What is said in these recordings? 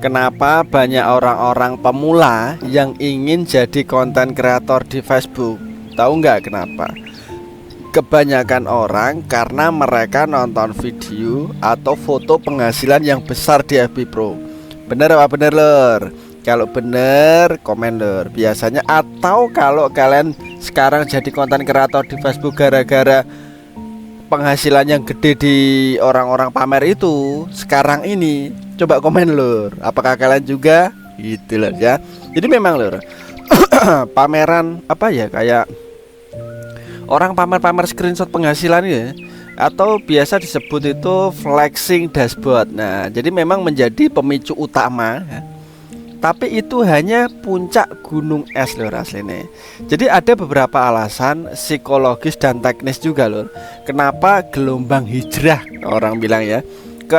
Kenapa banyak orang-orang pemula yang ingin jadi konten kreator di Facebook? Tahu nggak kenapa? Kebanyakan orang karena mereka nonton video atau foto penghasilan yang besar di FB Pro. Bener apa bener lor? Kalau bener komen lor. Biasanya atau kalau kalian sekarang jadi konten kreator di Facebook gara-gara penghasilan yang gede di orang-orang pamer itu sekarang ini, coba komen lur, apakah kalian juga gitu loh ya. Jadi memang lur pameran apa ya, kayak orang pamer-pamer screenshot penghasilan ya, atau biasa disebut itu flexing dashboard. Nah jadi memang menjadi pemicu utama ya. Tapi itu hanya puncak gunung es lor aslinya. Jadi ada beberapa alasan psikologis dan teknis juga lor, kenapa gelombang hijrah orang bilang ya ke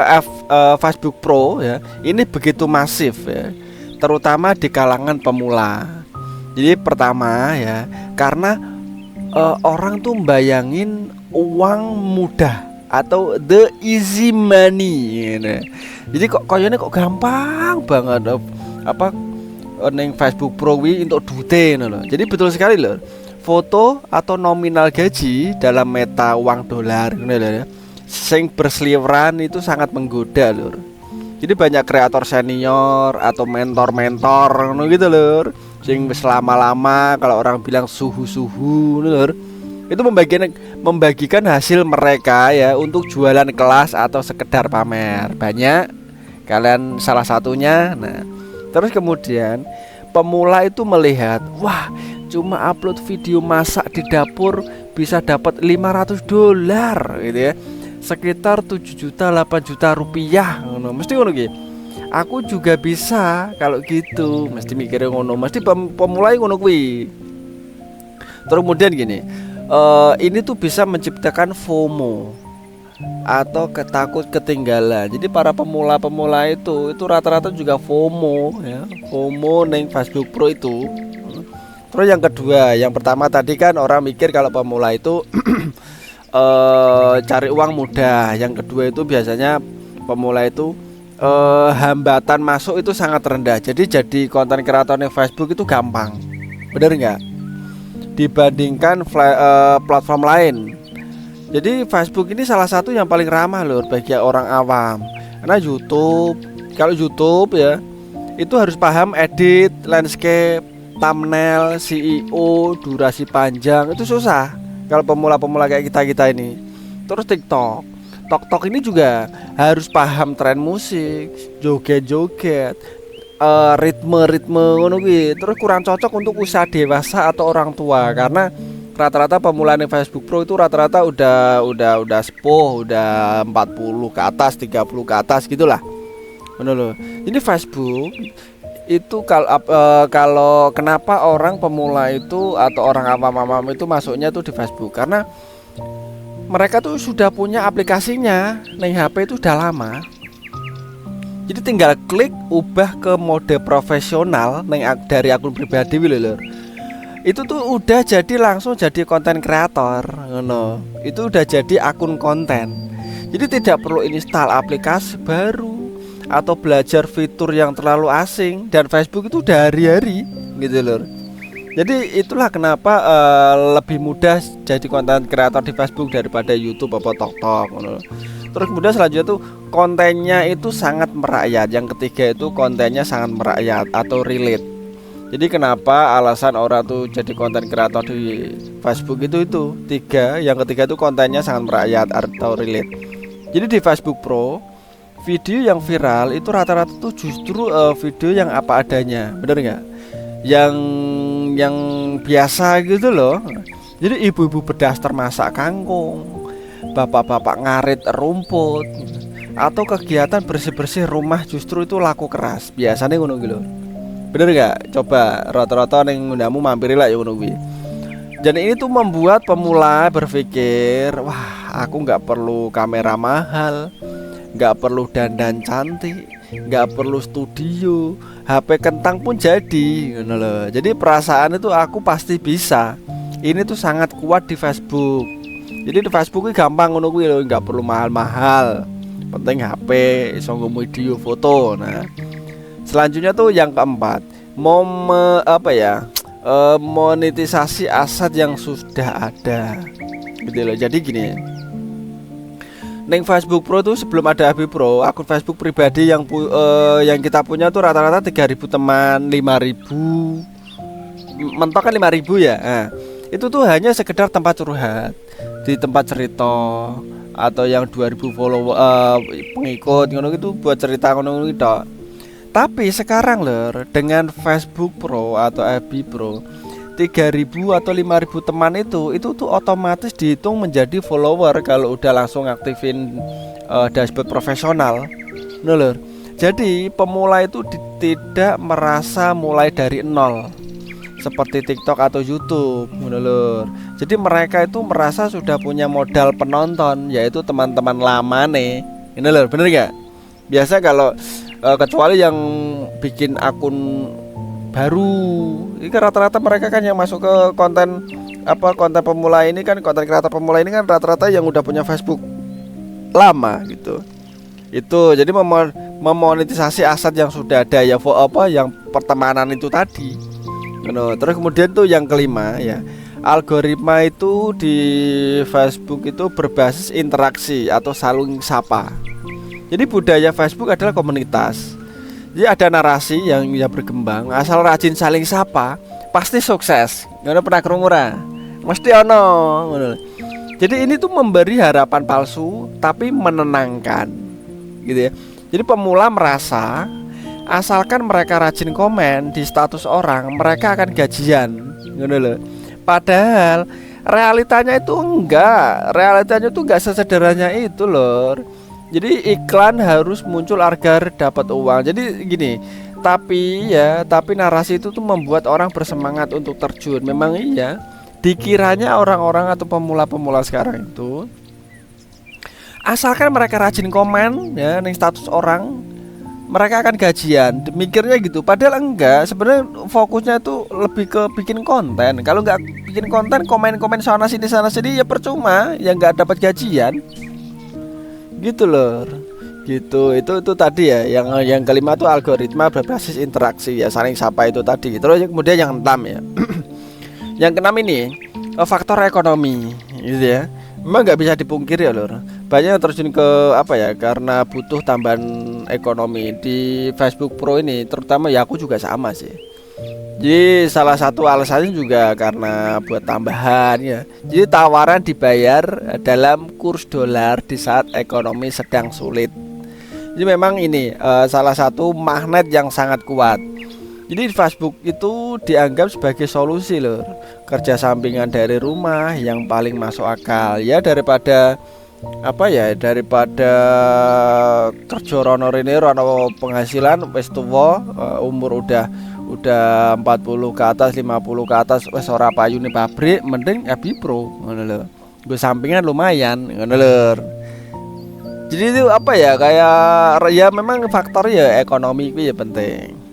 Facebook Pro ya ini begitu masif ya, terutama di kalangan pemula. Jadi pertama ya karena orang tuh bayangin uang mudah atau the easy money gitu. Jadi kayaknya kok gampang banget apa neng Facebook Pro wi untuk dute loh. Jadi betul sekali loh. Foto atau nominal gaji dalam meta uang dolar ya, sing berseliweran itu sangat menggoda lur. Jadi banyak kreator senior atau mentor-mentor gitu lur, sing selama-lama kalau orang bilang suhu-suhu lur, itu membagikan hasil mereka ya untuk jualan kelas atau sekedar pamer. Banyak kalian salah satunya. Nah terus kemudian pemula itu melihat, wah cuma upload video masak di dapur bisa dapat $500 gitu ya, sekitar 7 juta 8 juta rupiah ngono. Mesti ngono gitu. Aku juga bisa kalau gitu, mesti mikirnya ngono, mesti pemula ngono kuwi. Terus kemudian gini, ini tuh bisa menciptakan FOMO atau ketakut ketinggalan. Jadi para pemula-pemula itu rata-rata juga FOMO ya, FOMO neng Facebook Pro itu. Terus yang kedua, yang pertama tadi kan orang mikir kalau pemula itu cari uang mudah. Yang kedua itu biasanya pemula itu hambatan masuk itu sangat rendah. Jadi konten kreator neng Facebook itu gampang. Bener nggak? Dibandingkan platform lain. Jadi Facebook ini salah satu yang paling ramah loh bagi orang awam. Karena kalau YouTube ya itu harus paham edit, landscape, thumbnail, SEO, durasi panjang, itu susah kalau pemula-pemula kayak kita ini. Terus TikTok ini juga harus paham tren musik, joget-joget, ritme ngono kuwi. Terus kurang cocok untuk usaha dewasa atau orang tua karena rata-rata pemula di Facebook Pro itu rata-rata udah sepuh, udah 40 ke atas, 30 ke atas gitulah. Benar loh. Ini Facebook itu kalau kenapa orang pemula itu atau orang awam-awam itu masuknya tuh di Facebook, karena mereka tuh sudah punya aplikasinya neng HP itu udah lama. Jadi tinggal klik ubah ke mode profesional dari akun pribadi lho. Itu tuh udah jadi langsung jadi konten kreator ngono. Itu udah jadi akun konten. Jadi tidak perlu install aplikasi baru atau belajar fitur yang terlalu asing, dan Facebook itu udah hari-hari gitu loh. Jadi itulah kenapa lebih mudah jadi konten kreator di Facebook daripada YouTube atau TikTok ngono. Terus kemudian selanjutnya tuh kontennya itu sangat merakyat. Yang ketiga itu kontennya sangat merakyat atau relate. Jadi kenapa alasan orang tuh jadi konten kreator di Facebook itu tiga. Yang ketiga itu kontennya sangat merakyat atau relate. Jadi di Facebook Pro video yang viral itu rata-rata tuh justru video yang apa adanya, bener nggak? Yang biasa gitu loh. Jadi ibu-ibu berdaster masak kangkung, bapak-bapak ngarit rumput, atau kegiatan bersih-bersih rumah justru itu laku keras. Biasanya ngono gitu. Bener gak? Coba rata-rata yang ngundamu mampirilah ya ngono kuwi. Dan ini tuh membuat pemula berpikir, wah aku gak perlu kamera mahal, gak perlu dandan cantik, gak perlu studio, HP kentang pun jadi ngono loh. Jadi perasaan itu aku pasti bisa. Ini tuh sangat kuat di Facebook. Jadi di Facebook ini gampang ngono kuwi lho, gak perlu mahal-mahal. Penting HP, iso nggo video foto. Nah Selanjutnya tuh yang keempat, monetisasi aset yang sudah ada, gitu loh. Jadi gini, Neng Facebook Pro tuh sebelum ada Abi Pro, akun Facebook pribadi yang kita punya tuh rata-rata 3.000 teman, 5.000 mentok kan 5.000 ya. Nah, itu tuh hanya sekedar tempat curhat, di tempat cerita, atau yang 2.000 follower pengikut ngono gitu buat cerita ngono gitu. Tapi sekarang lor, dengan Facebook Pro atau FB Pro, 3.000 atau 5.000 teman itu tuh otomatis dihitung menjadi follower kalau udah langsung aktifin dashboard profesional. Lor. Jadi pemula itu tidak merasa mulai dari nol seperti TikTok atau YouTube, lor. Jadi mereka itu merasa sudah punya modal penonton, yaitu teman-teman lama nih. Ini lor, bener gak? Biasa kalau kecuali yang bikin akun baru, ini kan rata-rata mereka kan yang masuk ke konten pemula ini kan, konten kreator pemula ini kan rata-rata yang udah punya Facebook lama gitu. Itu jadi memonetisasi aset yang sudah ada ya, yang pertemanan itu tadi. Terus kemudian tuh yang kelima ya, algoritma itu di Facebook itu berbasis interaksi atau saling sapa. Jadi budaya Facebook adalah komunitas. Jadi ada narasi yang berkembang, asal rajin saling sapa pasti sukses. Ngono pernah krungu ora? Mesti ono. Jadi ini tuh memberi harapan palsu tapi menenangkan, gitu ya. Jadi pemula merasa asalkan mereka rajin komen di status orang, mereka akan gajian, ngono lho. Padahal realitanya itu enggak sesederhana itu loh. Jadi iklan harus muncul agar dapat uang. Jadi gini, tapi narasi itu tuh membuat orang bersemangat untuk terjun. Memang iya, dikiranya orang-orang atau pemula-pemula sekarang itu asalkan mereka rajin komen ya nih status orang, mereka akan gajian. Mikirnya gitu. Padahal enggak, sebenarnya fokusnya tuh lebih ke bikin konten. Kalau enggak bikin konten, komen-komen sana sini ya percuma, ya enggak dapat gajian. Gitu loh. Gitu. Itu tadi ya, yang kelima tuh algoritma berbasis interaksi ya, saling sapa itu tadi. Terus kemudian yang enam ya. Yang keenam ini faktor ekonomi gitu ya. Memang nggak bisa dipungkiri ya lor, banyak yang terjun ke karena butuh tambahan ekonomi di Facebook Pro ini, terutama ya aku juga sama sih. Jadi salah satu alasannya juga karena buat tambahan ya. Jadi tawaran dibayar dalam kurs dolar di saat ekonomi sedang sulit. Jadi memang ini salah satu magnet yang sangat kuat. Jadi Facebook itu dianggap sebagai solusi loh, kerja sampingan dari rumah yang paling masuk akal ya, daripada kerja rono rene rono penghasilan wis tuwa, umur udah 40 ke atas, 50 ke atas wis ora payu nih pabrik, mending FB Pro ngono lho. Gue sampingan lumayan ngono lho. Jadi itu kayak ya memang faktor ya ekonomi itu ya penting.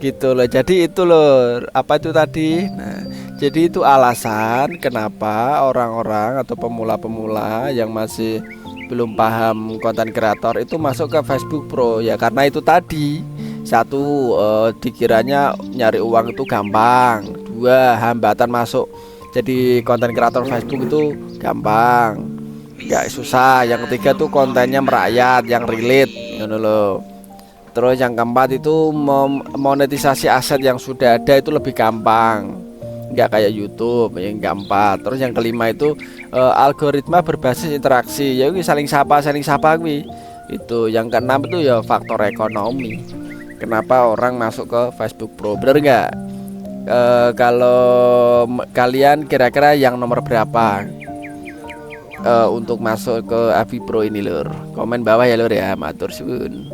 Gitu loh. Jadi itu loh, apa itu tadi? Nah, jadi itu alasan kenapa orang-orang atau pemula-pemula yang masih belum paham konten kreator itu masuk ke Facebook Pro ya, karena itu tadi. Satu, dikiranya nyari uang itu gampang. Dua, hambatan masuk jadi konten kreator Facebook itu gampang, nggak susah. Yang ketiga tuh kontennya merakyat, yang relate, ngono loh. Terus yang keempat itu monetisasi aset yang sudah ada itu lebih gampang, nggak kayak YouTube yang keempat. Terus yang kelima itu algoritma berbasis interaksi, ya saling sapa kuwi. Itu yang keenam itu ya faktor ekonomi. Kenapa orang masuk ke Facebook Pro, bener nggak? Kalau kalian kira-kira yang nomor berapa untuk masuk ke FB Pro ini lur? Komen bawah ya lur ya, matur suwun.